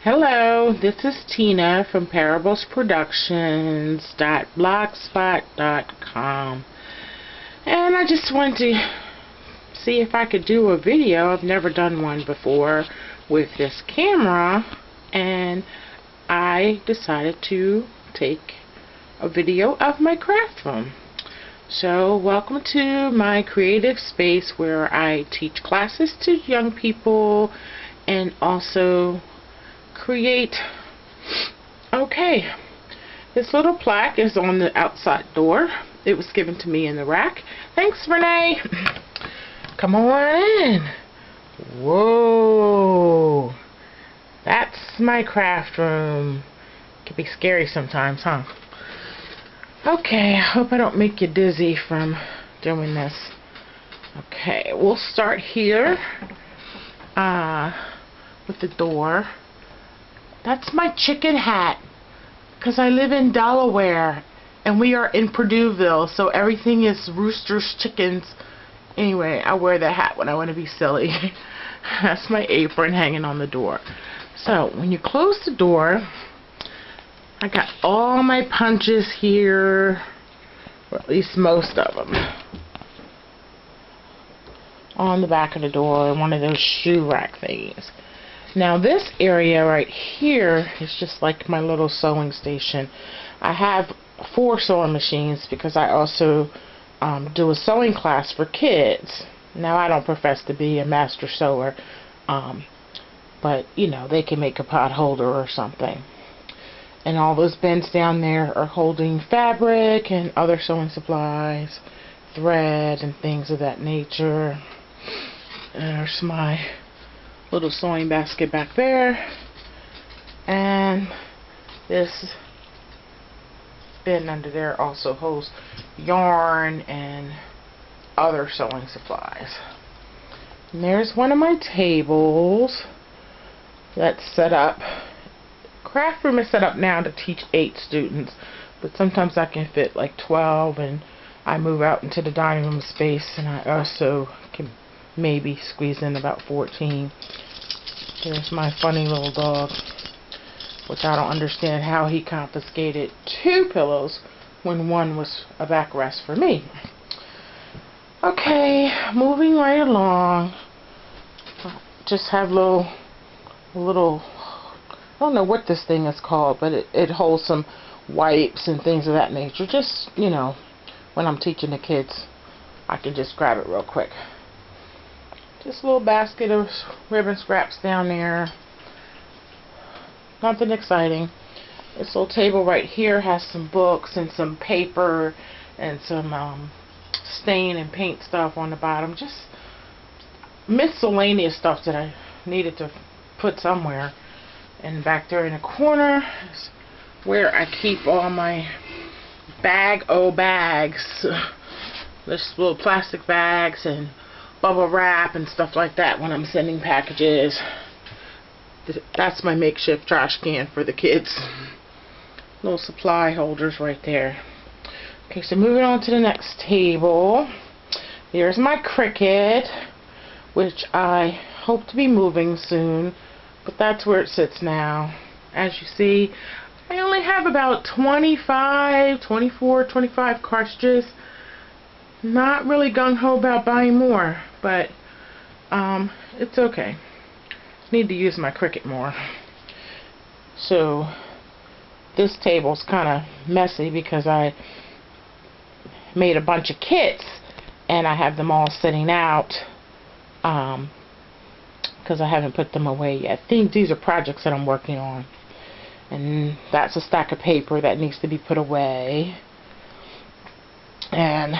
Hello, this is Tina from parablesproductions.blogspot.com, and I just wanted to see if I could do a video. I've never done one before with this camera, and I decided to take a video of my craft room. So welcome to my creative space where I teach classes to young people and also create. Okay, this little plaque is on the outside door. It was given to me in the rack. Thanks, Renee. Come on in. Whoa, that's my craft room. It can be scary sometimes, huh? Okay, I hope I don't make you dizzy from doing this. Okay, we'll start here with the door. That's my chicken hat, because I live in Delaware and we are in Purduville, so everything is roosters, chickens. Anyway, I wear that hat when I want to be silly. That's my apron hanging on the door. So when you close the door, I got all my punches here, or at least most of them, on the back of the door in one of those shoe rack things. Now this area right here is just like my little sewing station. I have 4 sewing machines because I also do a sewing class for kids. Now I don't profess to be a master sewer, but you know, they can make a pot holder or something. And all those bins down there are holding fabric and other sewing supplies, thread and things of that nature. There's my little sewing basket back there, and this bin under there also holds yarn and other sewing supplies. And there's one of my tables that's set up. Craft room is set up now to teach 8 students, but sometimes I can fit like 12, and I move out into the dining room space, and I also can maybe squeeze in about 14. There's my funny little dog, which I don't understand how he confiscated 2 pillows when one was a backrest for me. Okay, moving right along. Just have little, I don't know what this thing is called, but it holds some wipes and things of that nature. Just, you know, when I'm teaching the kids, I can just grab it real quick. Just a little basket of ribbon scraps down there. Nothing exciting. This little table right here has some books and some paper and some stain and paint stuff on the bottom. Just miscellaneous stuff that I needed to put somewhere. And back there in the corner is where I keep all my bags. There's little plastic bags and bubble wrap and stuff like that when I'm sending packages. That's my makeshift trash can for the kids. Little supply holders right there. Okay, so moving on to the next table. There's my Cricut, which I hope to be moving soon, but that's where it sits now. As you see, I only have about 24, 25 cartridges. Not really gung-ho about buying more, but it's okay. Need to use my Cricut more. So this table's kind of messy because I made a bunch of kits and I have them all sitting out because I haven't put them away yet. I think these are projects that I'm working on, and that's a stack of paper that needs to be put away. And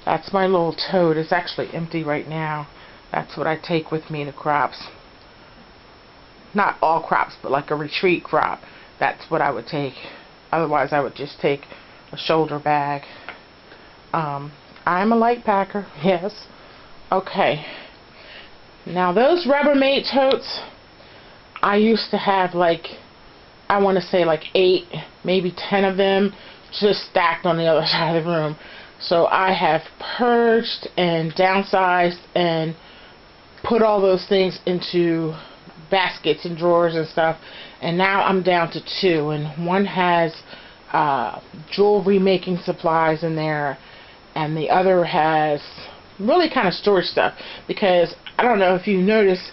that's my little tote. It's actually empty right now. That's what I take with me to crops. Not all crops, but like a retreat crop. That's what I would take. Otherwise, I would just take a shoulder bag. I'm a light packer, yes. Okay. Now those Rubbermaid totes, I used to have like, I want to say like 8, maybe 10 of them just stacked on the other side of the room. So I have purged and downsized and put all those things into baskets and drawers and stuff, and now I'm down to 2, and one has jewelry making supplies in there, and the other has really kind of storage stuff, because I don't know if you noticed,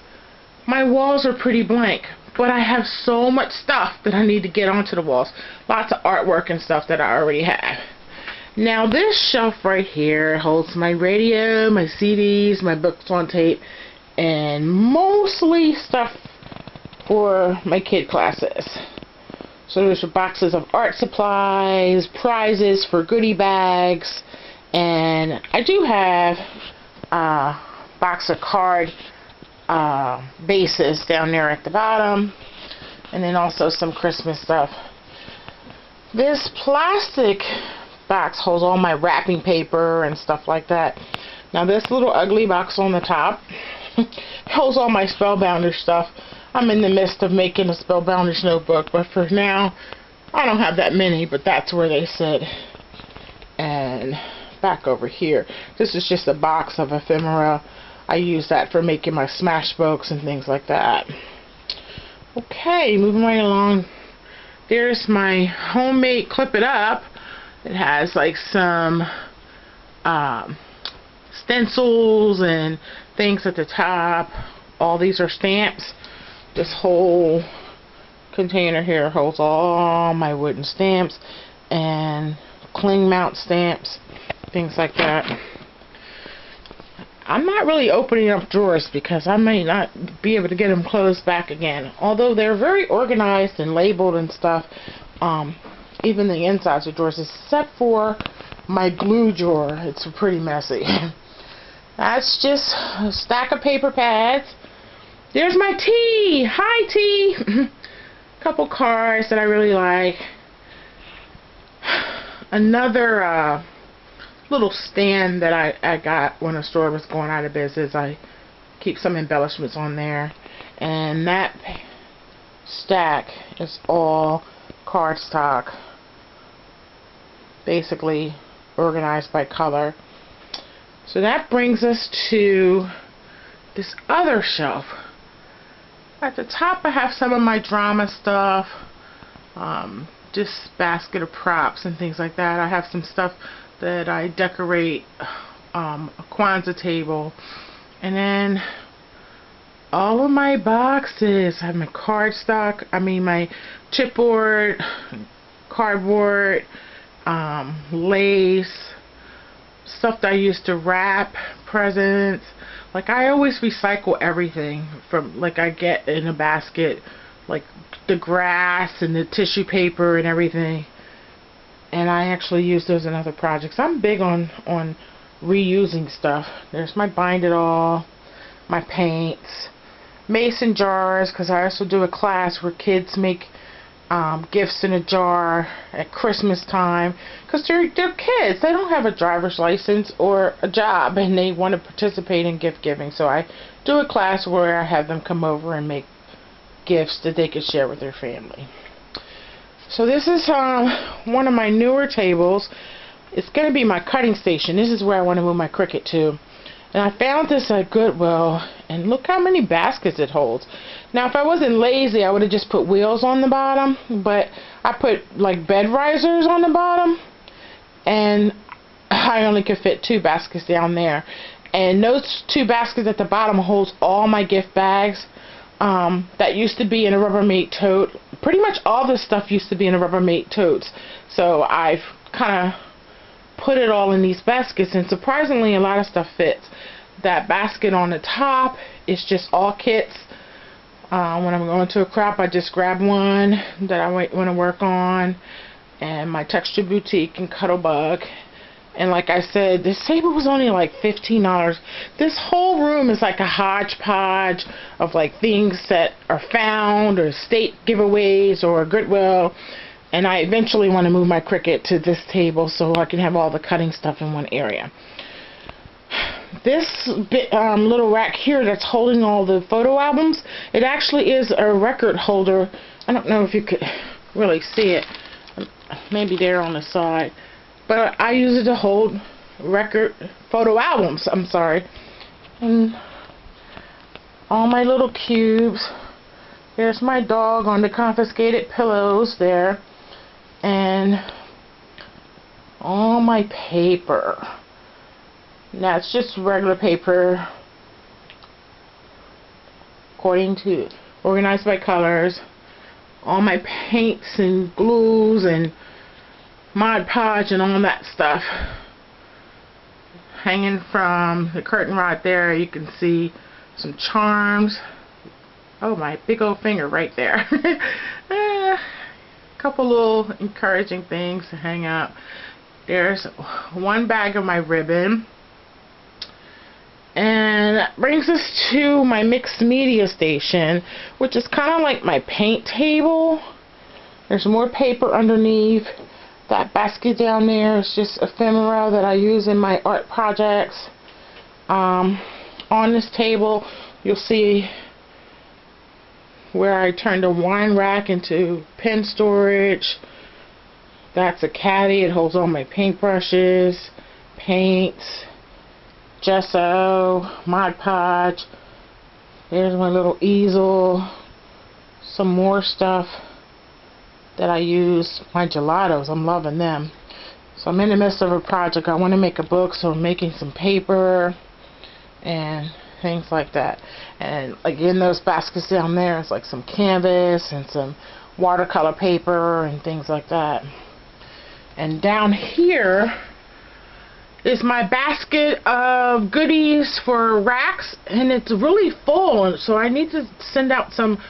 my walls are pretty blank, but I have so much stuff that I need to get onto the walls. Lots of artwork and stuff that I already have. Now this shelf right here holds my radio, my CDs, my books on tape, and mostly stuff for my kid classes. So there's boxes of art supplies, prizes for goodie bags, and I do have a box of card bases down there at the bottom, and then also some Christmas stuff. This plastic box holds all my wrapping paper and stuff like that. Now this little ugly box on the top holds all my Spellbinders stuff. I'm in the midst of making a Spellbinders notebook, but for now I don't have that many, but that's where they sit. And back over here, this is just a box of ephemera. I use that for making my Smashbooks and things like that. Okay, moving right along. There's my homemade Clip It Up. It has like some stencils and things at the top. All these are stamps. This whole container here holds all my wooden stamps and cling mount stamps, things like that. I'm not really opening up drawers because I may not be able to get them closed back again. Although they're very organized and labeled and stuff, even the insides of drawers, except for my glue drawer. It's pretty messy. That's just a stack of paper pads. There's my tea. Hi, tea. Couple cards that I really like. Another little stand that I got when the store was going out of business. I keep some embellishments on there, and that stack is all cardstock, basically organized by color. So that brings us to this other shelf. At the top I have some of my drama stuff, just basket of props and things like that. I have some stuff that I decorate, a Kwanzaa table, and then all of my boxes. I have my cardstock, my chipboard, cardboard, lace, stuff that I used to wrap presents. Like, I always recycle everything from, like, I get in a basket, like the grass and the tissue paper and everything, and I actually use those in other projects. I'm big on reusing stuff. There's my Bind It All, my paints, mason jars, because I also do a class where kids make gifts in a jar at Christmas time, because they're kids. They don't have a driver's license or a job, and they want to participate in gift giving. So I do a class where I have them come over and make gifts that they could share with their family. So this is one of my newer tables. It's going to be my cutting station. This is where I want to move my Cricut to. And I found this at Goodwill, and look how many baskets it holds. Now, if I wasn't lazy, I would have just put wheels on the bottom, but I put like bed risers on the bottom, and I only could fit 2 baskets down there. And those 2 baskets at the bottom holds all my gift bags that used to be in a Rubbermaid tote. Pretty much all this stuff used to be in a Rubbermaid totes. So I've kind of put it all in these baskets, and surprisingly a lot of stuff fits. That basket on the top is just all kits. When I'm going to a crop, I just grab one that I want to work on, and my Texture Boutique and Cuttlebug. And like I said, this table was only like $15. This whole room is like a hodgepodge of like things that are found, or state giveaways, or Goodwill. And I eventually want to move my Cricut to this table so I can have all the cutting stuff in one area. This little rack here that's holding all the photo albums, it actually is a record holder. I don't know if you could really see it. Maybe there on the side. But I use it to hold photo albums, I'm sorry. And all my little cubes. There's my dog on the confiscated pillows there. And all my paper. Now it's just regular paper, according to organized by colors. All my paints and glues and Mod Podge and all that stuff. Hanging from the curtain rod there, you can see some charms. Oh, my big old finger right there. A couple little encouraging things to hang up. There's one bag of my ribbon. And that brings us to my mixed media station, which is kind of like my paint table. There's more paper underneath. That basket down there is just ephemera that I use in my art projects. On this table, you'll see where I turned a wine rack into pen storage. That's a caddy. It holds all my paintbrushes, paints, gesso, Mod Podge. There's my little easel. Some more stuff that I use. My gelatos, I'm loving them. So I'm in the midst of a project. I want to make a book, so I'm making some paper and things like that. And again, those baskets down there, it's like some canvas and some watercolor paper and things like that. And down here is my basket of goodies for racks, and it's really full, so I need to send out some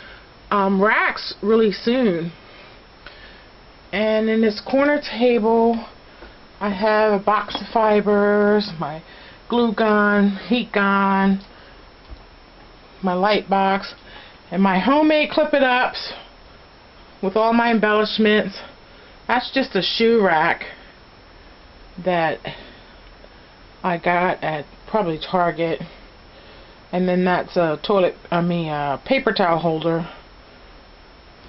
racks really soon. And in this corner table, I have a box of fibers, my glue gun, heat gun, my light box, and my homemade clip-it-ups with all my embellishments. That's just a shoe rack that I got at probably Target. And then that's a paper towel holder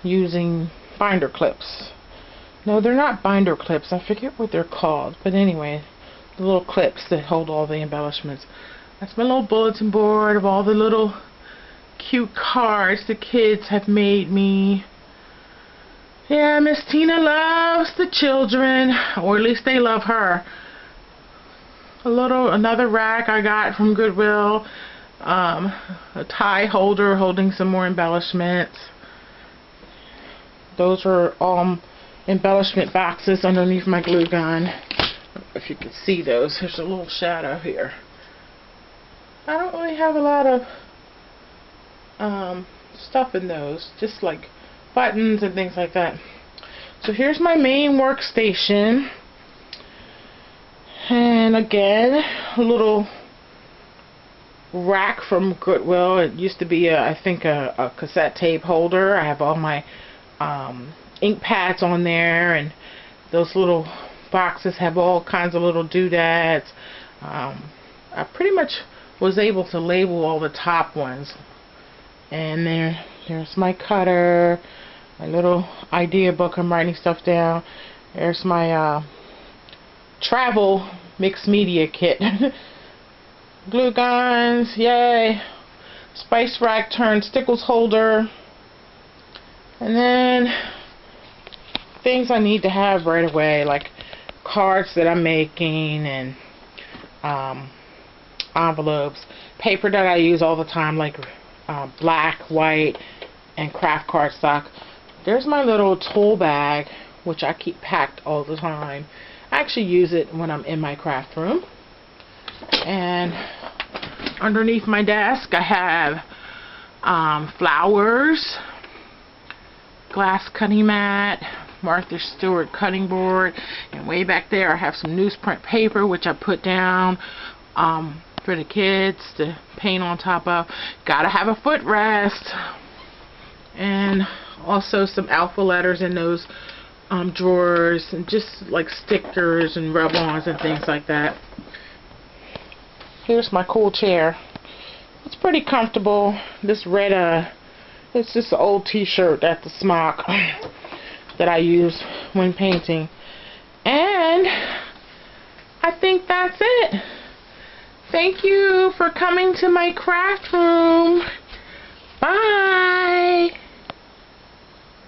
using binder clips. No, they're not binder clips. I forget what they're called. But anyway, the little clips that hold all the embellishments. That's my little bulletin board of all the little cute cards the kids have made me. Yeah, Miss Tina loves the children, or at least they love her. Another rack I got from Goodwill. A tie holder holding some more embellishments. Those are all embellishment boxes underneath my glue gun. If you can see those, there's a little shadow here. I don't really have a lot of stuff in those, just like buttons and things like that. So here's my main workstation, and again, a little rack from Goodwill. It used to be I think a cassette tape holder. I have all my ink pads on there, and those little boxes have all kinds of little doodads. I pretty much was able to label all the top ones. And there's my cutter, my little idea book. I'm writing stuff down. There's my travel mixed media kit. Glue guns, yay. Spice rack turned stickles holder. And then things I need to have right away, like cards that I'm making, and envelopes, paper that I use all the time, like black, white, and craft cardstock. There's my little tool bag, which I keep packed all the time. I actually use it when I'm in my craft room. And underneath my desk I have flowers, glass cutting mat, Martha Stewart cutting board, and way back there I have some newsprint paper which I put down for the kids to paint on top of. Gotta have a footrest, and also some alpha letters in those drawers, and just like stickers and rub-ons and things like that. Here's my cool chair. It's pretty comfortable. This red it's just an old t-shirt. That's the smock that I use when painting. And I think that's it. Thank you for coming to my craft room. Bye.